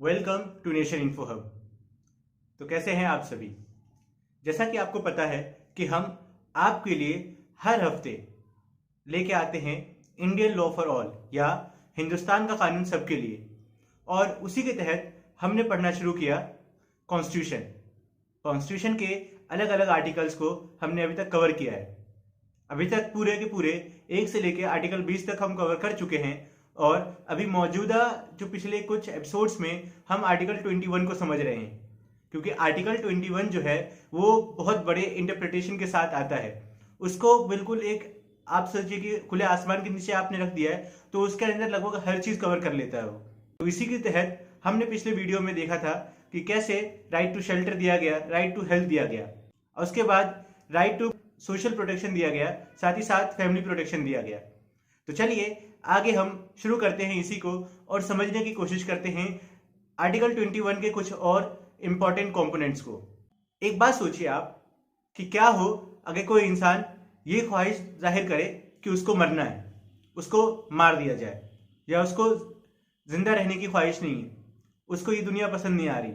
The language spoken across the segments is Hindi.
Welcome to Nation Info Hub. तो कैसे हैं आप सभी। जैसा कि आपको पता है कि हम आपके लिए हर हफ्ते लेके आते हैं इंडियन लॉ फॉर ऑल या हिंदुस्तान का कानून सबके लिए, और उसी के तहत हमने पढ़ना शुरू किया कॉन्स्टिट्यूशन के अलग अलग आर्टिकल्स को हमने अभी तक कवर किया है। अभी तक पूरे के पूरे 1 से लेके आर्टिकल 20 तक हम कवर कर चुके हैं, और अभी मौजूदा जो पिछले कुछ एपिसोड्स में हम आर्टिकल 21 को समझ रहे हैं, क्योंकि आर्टिकल 21 जो है वो बहुत बड़े इंटरप्रिटेशन के साथ आता है। उसको बिल्कुल एक आप सोचिए कि खुले आसमान के नीचे आपने रख दिया है तो उसके अंदर लगभग हर चीज कवर कर लेता है वो। तो इसी के तहत हमने पिछले वीडियो में देखा था कि कैसे राइट टू शेल्टर दिया गया, राइट टू हेल्थ दिया गया, और उसके बाद राइट टू सोशल प्रोटेक्शन दिया गया, साथ ही साथ फैमिली प्रोटेक्शन दिया गया। तो चलिए आगे हम शुरू करते हैं इसी को और समझने की कोशिश करते हैं आर्टिकल 21 के कुछ और इंपॉर्टेंट कंपोनेंट्स को। एक बात सोचिए आप कि क्या हो अगर कोई इंसान ये ख्वाहिश जाहिर करे कि उसको मरना है, उसको मार दिया जाए, या उसको जिंदा रहने की ख्वाहिश नहीं है, उसको ये दुनिया पसंद नहीं आ रही।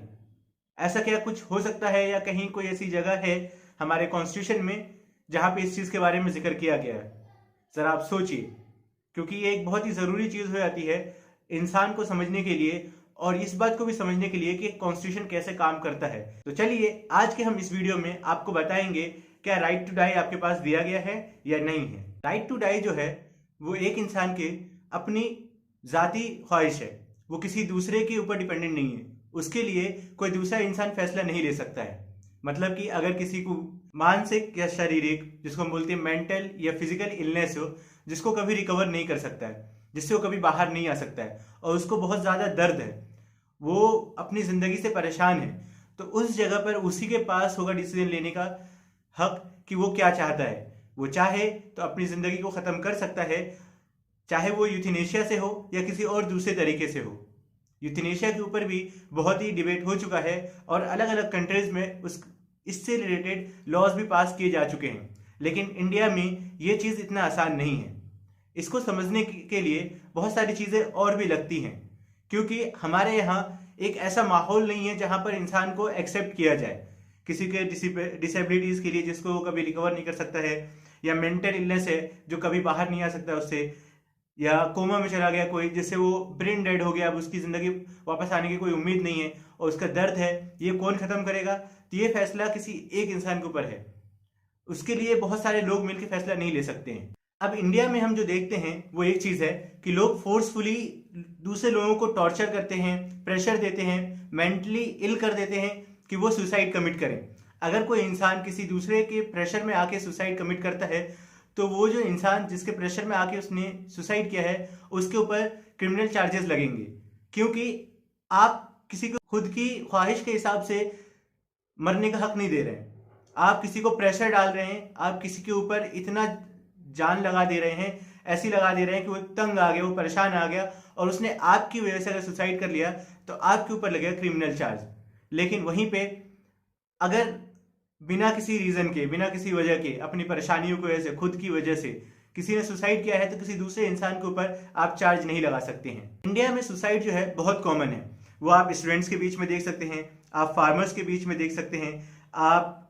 ऐसा क्या कुछ हो सकता है, या कहीं कोई ऐसी जगह है हमारे कॉन्स्टिट्यूशन में जहां पे इस चीज के बारे में जिक्र किया गया है? जरा आप सोचिए, क्योंकि ये एक बहुत ही जरूरी चीज हो जाती है इंसान को समझने के लिए, और इस बात को भी समझने के लिए कि कॉन्स्टिट्यूशन कैसे काम करता है। तो चलिए आज के हम इस वीडियो में आपको बताएंगे क्या राइट टू डाई आपके पास दिया गया है या नहीं है। राइट टू डाई जो है वो एक इंसान के अपनी जाती ख्वाहिश है, वो किसी दूसरे के ऊपर डिपेंडेंट नहीं है। उसके लिए कोई दूसरा इंसान फैसला नहीं ले सकता है। मतलब कि अगर किसी को मानसिक या शारीरिक, जिसको हम बोलते हैं मेंटल या फिजिकल इलनेस हो, जिसको कभी रिकवर नहीं कर सकता है, जिससे वो कभी बाहर नहीं आ सकता है, और उसको बहुत ज्यादा दर्द है, वो अपनी जिंदगी से परेशान है, तो उस जगह पर उसी के पास होगा डिसीजन लेने का हक कि वो क्या चाहता है। वो चाहे तो अपनी जिंदगी को खत्म कर सकता है, चाहे वो यूथेनेशिया से हो या किसी और दूसरे तरीके से हो। यूथेनेशिया के ऊपर भी बहुत ही डिबेट हो चुका है, और अलग अलग कंट्रीज में इससे रिलेटेड लॉज भी पास किए जा चुके हैं, लेकिन इंडिया में ये चीज इतना आसान नहीं है। इसको समझने के लिए बहुत सारी चीजें और भी लगती हैं, क्योंकि हमारे यहाँ एक ऐसा माहौल नहीं है जहां पर इंसान को एक्सेप्ट किया जाए। किसी के डिसेबिलिटीज के लिए, जिसको वो कभी रिकवर नहीं कर सकता है, या मेंटल इलनेस है जो कभी बाहर नहीं आ सकता उससे, या कोमा में चला गया कोई, जिससे वो ब्रेन डेड हो गया, अब उसकी जिंदगी वापस आने की कोई उम्मीद नहीं है, और उसका दर्द है, ये कौन खत्म करेगा? तो ये फैसला किसी एक इंसान के ऊपर है, उसके लिए बहुत सारे लोग मिलकर फैसला नहीं ले सकते हैं। अब इंडिया में हम जो देखते हैं वो एक चीज है कि लोग फोर्सफुली दूसरे लोगों को टॉर्चर करते हैं, प्रेशर देते हैं, मेंटली इल कर देते हैं कि वो सुसाइड कमिट करें। अगर कोई इंसान किसी दूसरे के प्रेशर में आके सुसाइड कमिट करता है, तो वो जो इंसान जिसके प्रेशर में आके उसने सुसाइड किया है उसके ऊपर क्रिमिनल चार्जेस लगेंगे, क्योंकि आप किसी को खुद की ख्वाहिश के हिसाब से मरने का हक नहीं दे रहे हैं। आप किसी को प्रेशर डाल रहे हैं, आप किसी के ऊपर इतना जान लगा दे रहे हैं, ऐसी लगा दे रहे हैं कि वो तंग आ गया, वो परेशान आ गया, और उसने आपकी वजह से अगर सुसाइड कर लिया तो आपके ऊपर लगेगा क्रिमिनल चार्ज। लेकिन वहीं पे अगर बिना किसी रीजन के, बिना किसी वजह के, अपनी परेशानियों की वजह से, खुद की वजह से किसी ने सुसाइड किया है, तो किसी दूसरे इंसान के ऊपर आप चार्ज नहीं लगा सकते हैं। इंडिया में सुसाइड जो है बहुत कॉमन है। वो आप स्टूडेंट्स के बीच में देख सकते हैं, आप फार्मर्स के बीच में देख सकते हैं, आप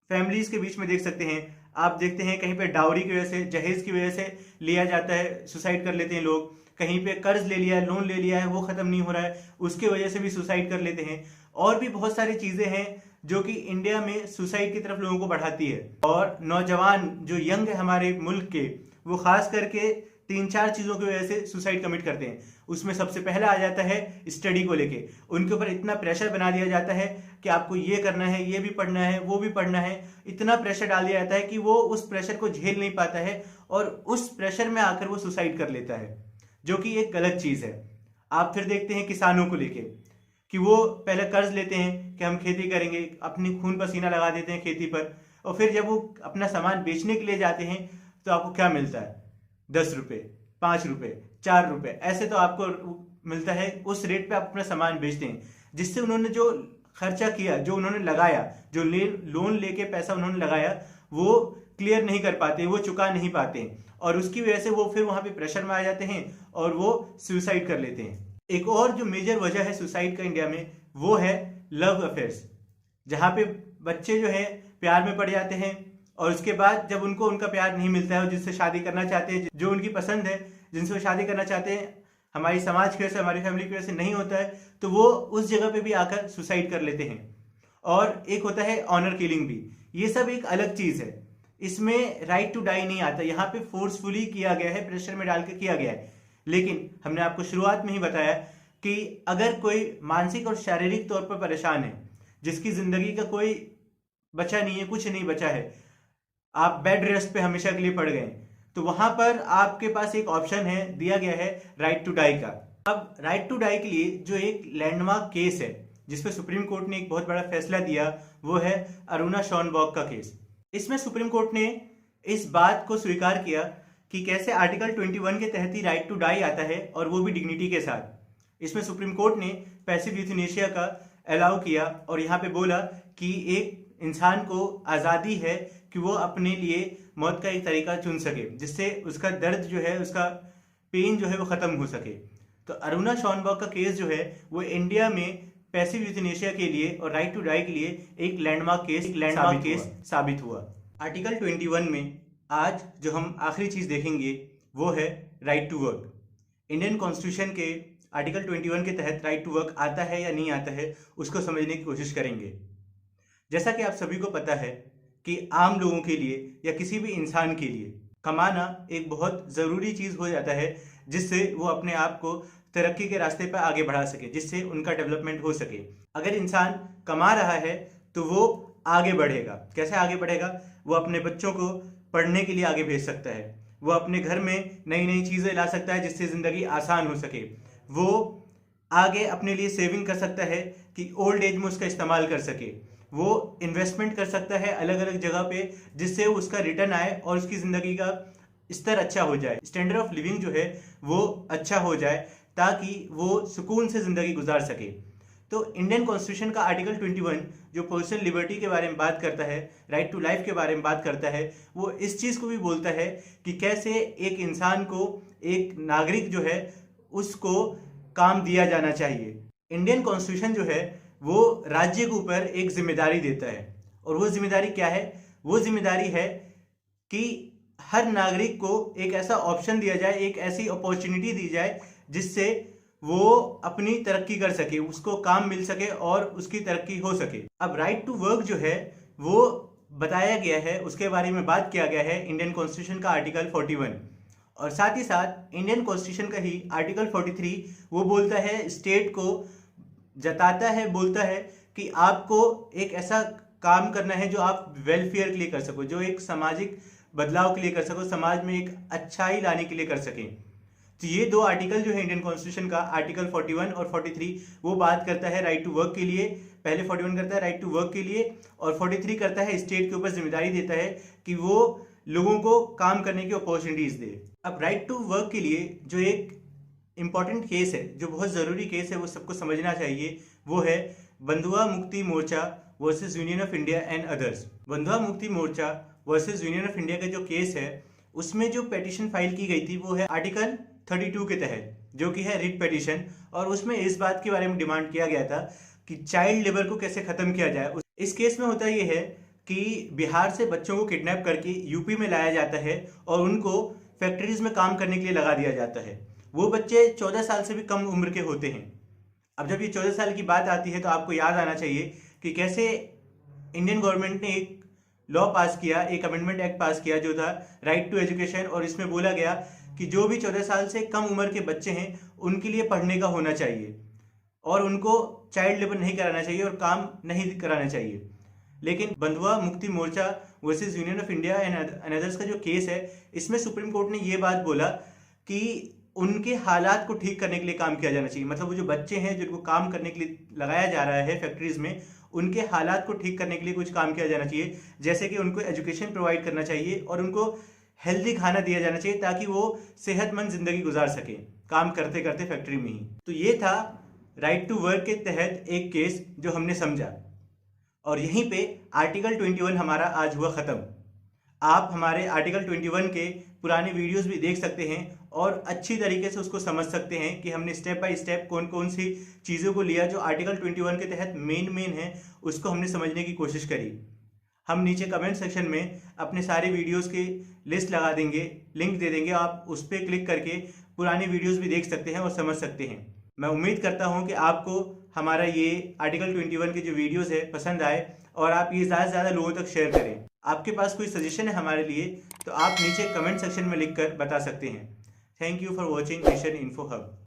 फैमिलीज के बीच में देख सकते हैं। आप देखते हैं कहीं पे डाउरी की वजह से, जहेज की वजह से लिया जाता है, सुसाइड कर लेते हैं लोग। कहीं पे कर्ज ले लिया है, लोन ले लिया है, वो खत्म नहीं हो रहा है, उसके वजह से भी सुसाइड कर लेते हैं। और भी बहुत सारी चीजें हैं जो कि इंडिया में सुसाइड की तरफ लोगों को बढ़ाती है। और नौजवान जो यंग है हमारे मुल्क के, वो खास करके 3-4 चीजों की वजह से सुसाइड कमिट करते हैं। उसमें सबसे पहला आ जाता है स्टडी को लेके। उनके ऊपर इतना प्रेशर बना दिया जाता है कि आपको ये करना है, ये भी पढ़ना है, वो भी पढ़ना है। इतना प्रेशर डाल दिया जाता है कि वो उस प्रेशर को झेल नहीं पाता है, और उस प्रेशर में आकर वो सुसाइड कर लेता है, जो कि एक गलत चीज है। आप फिर देखते हैं किसानों को लेके कि वो पहले कर्ज लेते हैं कि हम खेती करेंगे, अपनी खून पसीना लगा देते हैं खेती पर, और फिर जब वो अपना सामान बेचने के लिए जाते हैं तो आपको क्या मिलता है? 10 रुपए, 5 रुपए, 4 रुपए, ऐसे तो आपको मिलता है। उस रेट पे आप अपना सामान बेचते हैं, जिससे उन्होंने जो खर्चा किया, जो उन्होंने लगाया, जो लोन लेके पैसा उन्होंने लगाया, वो क्लियर नहीं कर पाते, वो चुका नहीं पाते, और उसकी वजह से वो फिर वहां पे प्रेशर में आ जाते हैं और वो सुसाइड कर लेते हैं। एक और जो मेजर वजह है सुसाइड का इंडिया में, वो है लव अफेयर्स, जहाँ पे बच्चे जो है प्यार में पड़ जाते हैं और उसके बाद जब उनको उनका प्यार नहीं मिलता है और जिससे शादी करना चाहते हैं, जो उनकी पसंद है, जिनसे वो शादी करना चाहते हैं, हमारी समाज की वजह से, हमारी फैमिली की वजह से नहीं होता है, तो वो उस जगह पे भी आकर सुसाइड कर लेते हैं। और एक होता है ऑनर किलिंग भी। ये सब एक अलग चीज है, इसमें राइट टू डाई नहीं आता। यहाँ पे फोर्सफुली किया गया है, प्रेशर में डाल के किया गया है। लेकिन हमने आपको शुरुआत में ही बताया कि अगर कोई मानसिक और शारीरिक तौर पर परेशान है, जिसकी जिंदगी का कोई बचा नहीं है, कुछ नहीं बचा है, आप बेड रेस्ट पे हमेशा के लिए पड़ गए, तो वहां पर आपके पास एक ऑप्शन है, दिया गया है राइट टू डाई का। अब राइट टू डाई के लिए जो एक लैंडमार्क केस है, जिसपे सुप्रीम कोर्ट ने एक बहुत बड़ा फैसला दिया, वो है अरुणा शॉनबॉग का केस। इसमें सुप्रीम कोर्ट ने इस बात को स्वीकार किया कि कैसे आर्टिकल 21 के तहत ही राइट टू डाई आता है, और वो भी डिग्निटी के साथ। इसमें सुप्रीम कोर्ट ने पैसिव यूथनेशिया का अलाउ किया और यहाँ पे बोला कि एक इंसान को आज़ादी है कि वो अपने लिए मौत का एक तरीका चुन सके, जिससे उसका दर्द जो है, उसका पेन जो है वो खत्म हो सके। तो अरुणा शॉनबॉग का केस जो है वो इंडिया में पैसिव यूथनेशिया के लिए और राइट टू डाई के लिए एक लैंडमार्क केस साबित हुआ। आर्टिकल 21 में आज जो हम आखिरी चीज देखेंगे वो है right to work. Indian constitution के आर्टिकल 21 के तहत राइट टू वर्क आता है या नहीं आता है, उसको समझने की कोशिश करेंगे। जैसा कि आप सभी को पता है कि आम लोगों के लिए या किसी भी इंसान के लिए कमाना एक बहुत ज़रूरी चीज़ हो जाता है, जिससे वो अपने आप को तरक्की के रास्ते पर आगे बढ़ा सके, जिससे उनका डेवलपमेंट हो सके। अगर इंसान कमा रहा है तो वो आगे बढ़ेगा। कैसे आगे बढ़ेगा? वो अपने बच्चों को पढ़ने के लिए आगे भेज सकता है, वो अपने घर में नई नई चीज़ें ला सकता है जिससे ज़िंदगी आसान हो सके, वो आगे अपने लिए सेविंग कर सकता है कि ओल्ड एज में उसका इस्तेमाल कर सके, वो इन्वेस्टमेंट कर सकता है अलग अलग जगह पे जिससे उसका रिटर्न आए और उसकी ज़िंदगी का स्तर अच्छा हो जाए, स्टैंडर्ड ऑफ लिविंग जो है वो अच्छा हो जाए, ताकि वो सुकून से ज़िंदगी गुजार सके। तो इंडियन कॉन्स्टिट्यूशन का आर्टिकल 21 जो पर्सनल लिबर्टी के बारे में बात करता है, राइट टू लाइफ के बारे में बात करता है, वो इस चीज़ को भी बोलता है कि कैसे एक इंसान को, एक नागरिक जो है उसको काम दिया जाना चाहिए। इंडियन कॉन्स्टिट्यूशन जो है वो राज्य के ऊपर एक जिम्मेदारी देता है, और वो जिम्मेदारी क्या है? वो जिम्मेदारी है कि हर नागरिक को एक ऐसा ऑप्शन दिया जाए, एक ऐसी अपॉर्चुनिटी दी जाए जिससे वो अपनी तरक्की कर सके, उसको काम मिल सके और उसकी तरक्की हो सके। अब राइट टू वर्क जो है वो बताया गया है, उसके बारे में बात किया गया है इंडियन कॉन्स्टिट्यूशन का आर्टिकल 41, और साथ ही साथ इंडियन कॉन्स्टिट्यूशन का ही आर्टिकल 43 वो बोलता है, स्टेट को जताता है, बोलता है कि आपको एक ऐसा काम करना है जो आप वेलफेयर के लिए कर सको, जो एक सामाजिक बदलाव के लिए कर सको, समाज में एक अच्छाई लाने के लिए कर सकें। तो ये दो आर्टिकल जो है इंडियन कॉन्स्टिट्यूशन का, आर्टिकल 41 और 43, वो बात करता है राइट टू वर्क के लिए। पहले 41 करता है राइट टू वर्क के लिए, और 43 करता है स्टेट के ऊपर जिम्मेदारी देता है कि वो लोगों को काम करने की अपॉर्चुनिटीज दे। अब राइट टू वर्क के लिए जो एक इंपॉर्टेंट केस है, जो बहुत ज़रूरी केस है, वो सबको समझना चाहिए, वो है Bandhua Mukti Morcha versus Union of India and others. Bandhua Mukti Morcha versus Union of India का जो केस है, उसमें जो पेटिशन फाइल की गई थी वो है आर्टिकल 32 के तहत, जो कि है रिट पेटिशन, और उसमें इस बात के बारे में डिमांड किया गया था कि चाइल्ड लेबर को कैसे ख़त्म किया जाए। इस केस में होता ये है कि बिहार से बच्चों को किडनैप करके यूपी में लाया जाता है और उनको फैक्ट्रीज में काम करने के लिए लगा दिया जाता है। वो बच्चे 14 साल से भी कम उम्र के होते हैं। अब जब ये 14 साल की बात आती है तो आपको याद आना चाहिए कि कैसे इंडियन गवर्नमेंट ने एक लॉ पास किया, एक अमेंडमेंट एक्ट पास किया जो था राइट टू एजुकेशन, और इसमें बोला गया कि जो भी 14 साल से कम उम्र के बच्चे हैं उनके लिए पढ़ने का होना चाहिए और उनको चाइल्ड लेबर नहीं कराना चाहिए और काम नहीं कराना चाहिए। लेकिन Bandhua Mukti Morcha versus Union of India and others का जो केस है, इसमें सुप्रीम कोर्ट ने ये बात बोला कि उनके हालात को ठीक करने के लिए काम किया जाना चाहिए। मतलब वो जो बच्चे हैं जिनको काम करने के लिए लगाया जा रहा है फैक्ट्रीज में, उनके हालात को ठीक करने के लिए कुछ काम किया जाना चाहिए, जैसे कि उनको एजुकेशन प्रोवाइड करना चाहिए और उनको हेल्दी खाना दिया जाना चाहिए ताकि वो सेहतमंद जिंदगी गुजार सके काम करते करते फैक्ट्री में ही। तो ये था राइट टू वर्क के तहत एक केस जो हमने समझा, और यहीं पे आर्टिकल 21 हमारा आज हुआ ख़त्म। आप हमारे आर्टिकल 21 के पुराने वीडियोस भी देख सकते हैं और अच्छी तरीके से उसको समझ सकते हैं कि हमने स्टेप बाय स्टेप कौन कौन सी चीज़ों को लिया जो आर्टिकल 21 के तहत मेन है, उसको हमने समझने की कोशिश करी। हम नीचे कमेंट सेक्शन में अपने सारे वीडियोस की लिस्ट लगा देंगे, लिंक दे देंगे, आप उस पर क्लिक करके पुराने वीडियोस भी देख सकते हैं और समझ सकते हैं। मैं उम्मीद करता हूं कि आपको हमारा ये आर्टिकल 21 के जो वीडियोस है पसंद आए और आप ये ज़्यादा से ज़्यादा लोगों तक शेयर करें। आपके पास कोई सजेशन है हमारे लिए तो आप नीचे कमेंट सेक्शन में लिख कर बता सकते हैं। Thank you for watching mission info hub.